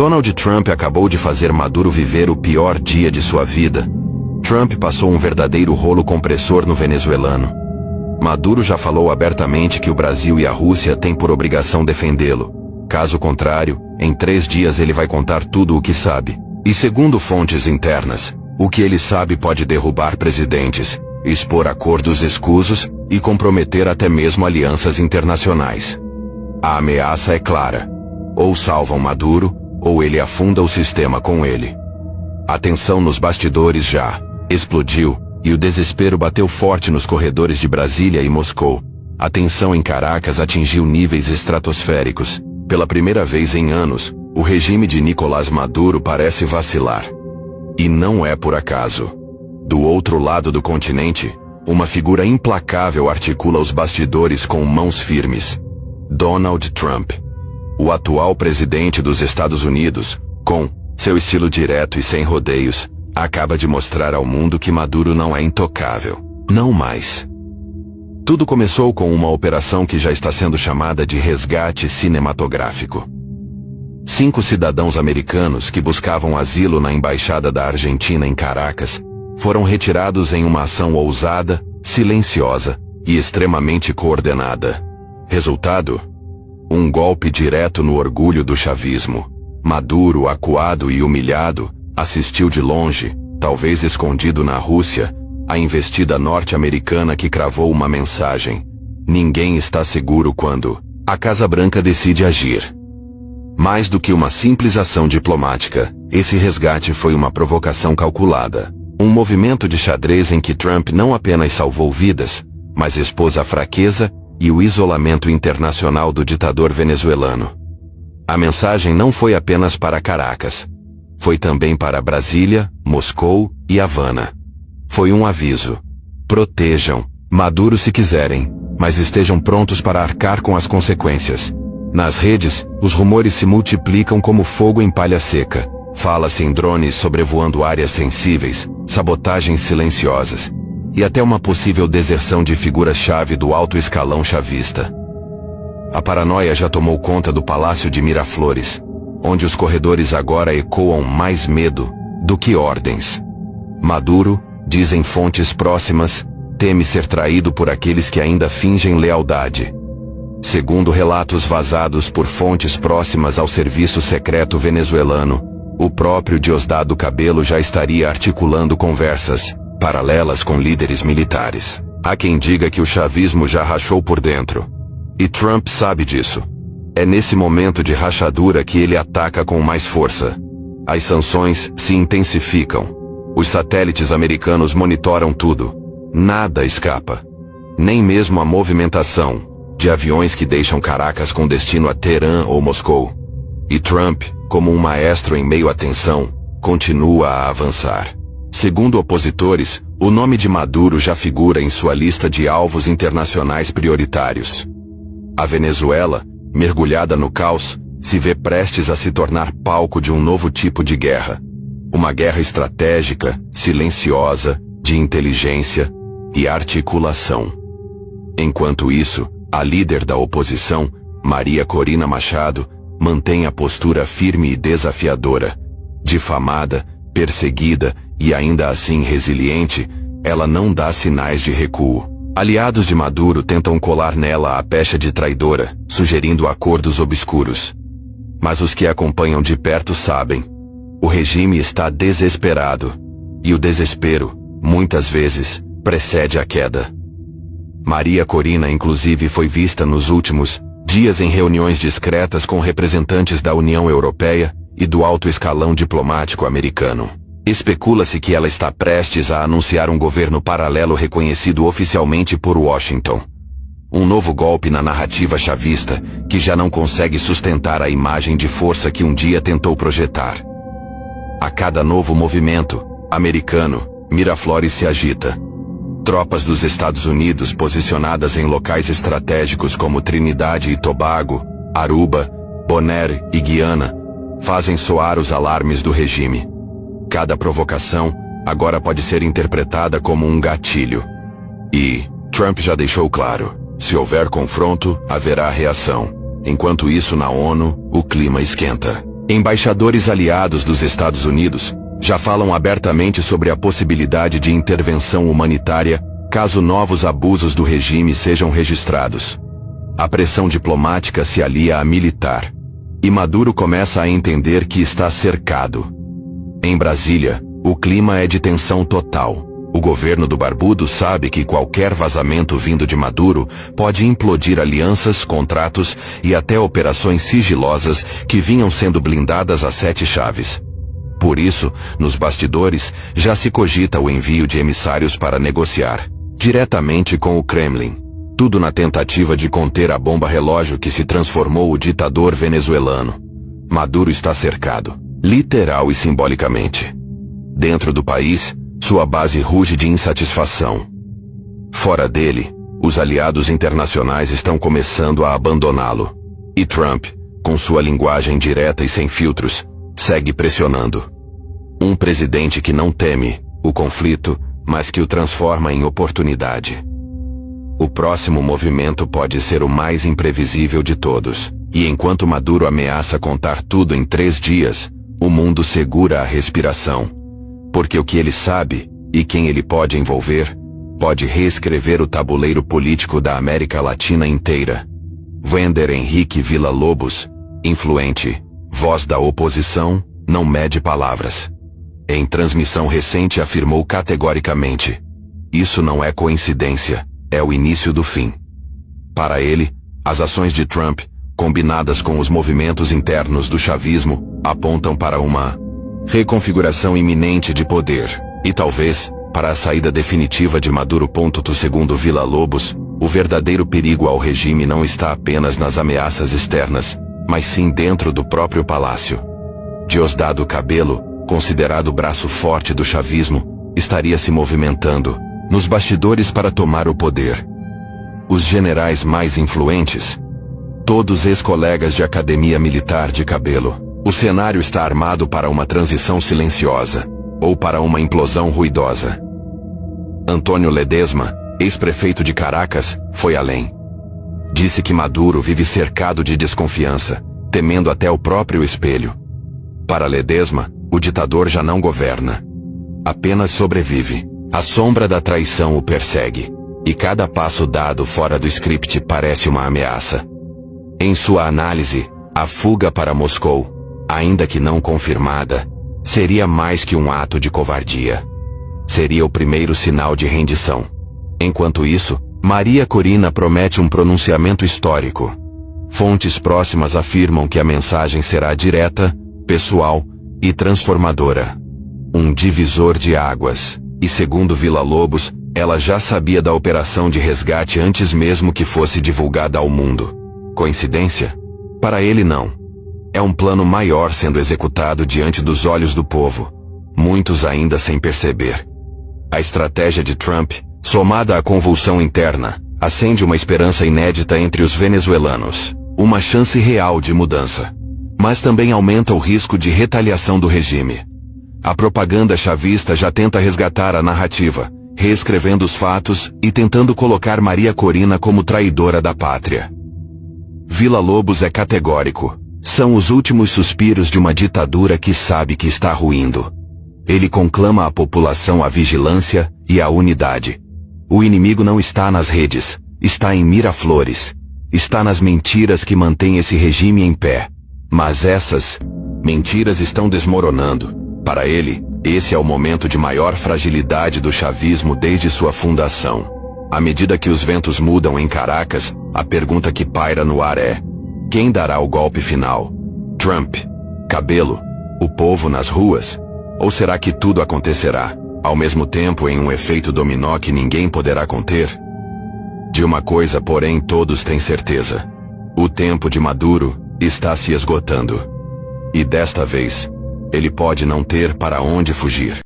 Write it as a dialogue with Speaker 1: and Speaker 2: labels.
Speaker 1: Donald Trump acabou de fazer Maduro viver o pior dia de sua vida. Trump passou um verdadeiro rolo compressor no venezuelano. Maduro já falou abertamente que o Brasil e a Rússia têm por obrigação defendê-lo. Caso contrário, em 3 dias ele vai contar tudo o que sabe. E segundo fontes internas, o que ele sabe pode derrubar presidentes, expor acordos escusos e comprometer até mesmo alianças internacionais. A ameaça é clara. Ou salvam Maduro, ou ele afunda o sistema com ele. A tensão nos bastidores já explodiu, e o desespero bateu forte nos corredores de Brasília e Moscou. A tensão em Caracas atingiu níveis estratosféricos. Pela primeira vez em anos, o regime de Nicolás Maduro parece vacilar. E não é por acaso. Do outro lado do continente, uma figura implacável articula os bastidores com mãos firmes. Donald Trump. O atual presidente dos Estados Unidos, com seu estilo direto e sem rodeios, acaba de mostrar ao mundo que Maduro não é intocável. Não mais. Tudo começou com uma operação que já está sendo chamada de resgate cinematográfico. 5 cidadãos americanos que buscavam asilo na embaixada da Argentina em Caracas foram retirados em uma ação ousada, silenciosa e extremamente coordenada. Resultado? Um golpe direto no orgulho do chavismo. Maduro, acuado e humilhado, assistiu de longe, talvez escondido na Rússia, a investida norte-americana que cravou uma mensagem: ninguém está seguro quando a Casa Branca decide agir. Mais do que uma simples ação diplomática, esse resgate foi uma provocação calculada. Um movimento de xadrez em que Trump não apenas salvou vidas, mas expôs a fraqueza e o isolamento internacional do ditador venezuelano. A mensagem não foi apenas para Caracas. Foi também para Brasília, Moscou e Havana. Foi um aviso. Protejam Maduro se quiserem, mas estejam prontos para arcar com as consequências. Nas redes, os rumores se multiplicam como fogo em palha seca. Fala-se em drones sobrevoando áreas sensíveis, sabotagens silenciosas, e até uma possível deserção de figuras-chave do alto escalão chavista. A paranoia já tomou conta do Palácio de Miraflores, onde os corredores agora ecoam mais medo do que ordens. Maduro, dizem fontes próximas, teme ser traído por aqueles que ainda fingem lealdade. Segundo relatos vazados por fontes próximas ao serviço secreto venezuelano, o próprio Diosdado Cabello já estaria articulando conversas paralelas com líderes militares. Há quem diga que o chavismo já rachou por dentro. E Trump sabe disso. É nesse momento de rachadura que ele ataca com mais força. As sanções se intensificam. Os satélites americanos monitoram tudo. Nada escapa. Nem mesmo a movimentação de aviões que deixam Caracas com destino a Teherã ou Moscou. E Trump, como um maestro em meio à tensão, continua a avançar. Segundo opositores, o nome de Maduro já figura em sua lista de alvos internacionais prioritários. A Venezuela, mergulhada no caos, se vê prestes a se tornar palco de um novo tipo de guerra. Uma guerra estratégica, silenciosa, de inteligência e articulação. Enquanto isso, a líder da oposição, Maria Corina Machado, mantém a postura firme e desafiadora. Difamada, perseguida e ainda assim resiliente, ela não dá sinais de recuo. Aliados de Maduro tentam colar nela a pecha de traidora, sugerindo acordos obscuros. Mas os que acompanham de perto sabem. O regime está desesperado. E o desespero, muitas vezes, precede a queda. Maria Corina inclusive foi vista nos últimos dias em reuniões discretas com representantes da União Europeia e do alto escalão diplomático americano. Especula-se que ela está prestes a anunciar um governo paralelo reconhecido oficialmente por Washington. Um novo golpe na narrativa chavista, que já não consegue sustentar a imagem de força que um dia tentou projetar. A cada novo movimento americano, Miraflores se agita. Tropas dos Estados Unidos posicionadas em locais estratégicos como Trinidade e Tobago, Aruba, Bonaire e Guiana fazem soar os alarmes do regime. Cada provocação agora pode ser interpretada como um gatilho. E Trump já deixou claro: se houver confronto, haverá reação. Enquanto isso, na ONU, o clima esquenta. Embaixadores aliados dos Estados Unidos já falam abertamente sobre a possibilidade de intervenção humanitária caso novos abusos do regime sejam registrados. A pressão diplomática se alia à militar, e Maduro começa a entender que está cercado. Em Brasília, o clima é de tensão total. O governo do Barbudo sabe que qualquer vazamento vindo de Maduro pode implodir alianças, contratos e até operações sigilosas que vinham sendo blindadas a 7 chaves. Por isso, nos bastidores, já se cogita o envio de emissários para negociar diretamente com o Kremlin. Tudo na tentativa de conter a bomba relógio que se transformou o ditador venezuelano. Maduro está cercado, literal e simbolicamente. Dentro do país, sua base ruge de insatisfação. Fora dele, os aliados internacionais estão começando a abandoná-lo. E Trump, com sua linguagem direta e sem filtros, segue pressionando. Um presidente que não teme o conflito, mas que o transforma em oportunidade. O próximo movimento pode ser o mais imprevisível de todos, e enquanto Maduro ameaça contar tudo em 3 dias, o mundo segura a respiração. Porque o que ele sabe, e quem ele pode envolver, pode reescrever o tabuleiro político da América Latina inteira. Wander Henrique Villa-Lobos, influente, voz da oposição, não mede palavras. Em transmissão recente afirmou categoricamente: isso não é coincidência, é o início do fim. Para ele, as ações de Trump, combinadas com os movimentos internos do chavismo, apontam para uma reconfiguração iminente de poder, e talvez, para a saída definitiva de Maduro. Segundo Villa-Lobos, o verdadeiro perigo ao regime não está apenas nas ameaças externas, mas sim dentro do próprio palácio. Diosdado Cabello, considerado o braço forte do chavismo, estaria se movimentando nos bastidores para tomar o poder. Os generais mais influentes, todos ex-colegas de academia militar de Cabello. O cenário está armado para uma transição silenciosa, ou para uma implosão ruidosa. Antônio Ledesma, ex-prefeito de Caracas, foi além. Disse que Maduro vive cercado de desconfiança, temendo até o próprio espelho. Para Ledesma, o ditador já não governa. Apenas sobrevive. A sombra da traição o persegue. E cada passo dado fora do script parece uma ameaça. Em sua análise, a fuga para Moscou, ainda que não confirmada, seria mais que um ato de covardia. Seria o primeiro sinal de rendição. Enquanto isso, Maria Corina promete um pronunciamento histórico. Fontes próximas afirmam que a mensagem será direta, pessoal e transformadora. Um divisor de águas. E segundo Villa-Lobos, ela já sabia da operação de resgate antes mesmo que fosse divulgada ao mundo. Coincidência? Para ele não. É um plano maior sendo executado diante dos olhos do povo, muitos ainda sem perceber. A estratégia de Trump, somada à convulsão interna, acende uma esperança inédita entre os venezuelanos, uma chance real de mudança. Mas também aumenta o risco de retaliação do regime. A propaganda chavista já tenta resgatar a narrativa, reescrevendo os fatos e tentando colocar Maria Corina como traidora da pátria. Villa-Lobos é categórico. São os últimos suspiros de uma ditadura que sabe que está ruindo. Ele conclama à população a vigilância e a unidade. O inimigo não está nas redes, está em Miraflores. Está nas mentiras que mantêm esse regime em pé. Mas essas mentiras estão desmoronando. Para ele, esse é o momento de maior fragilidade do chavismo desde sua fundação. À medida que os ventos mudam em Caracas, a pergunta que paira no ar é: quem dará o golpe final? Trump? Cabello? O povo nas ruas? Ou será que tudo acontecerá, ao mesmo tempo, em um efeito dominó que ninguém poderá conter? De uma coisa, porém, todos têm certeza. O tempo de Maduro está se esgotando. E desta vez, ele pode não ter para onde fugir.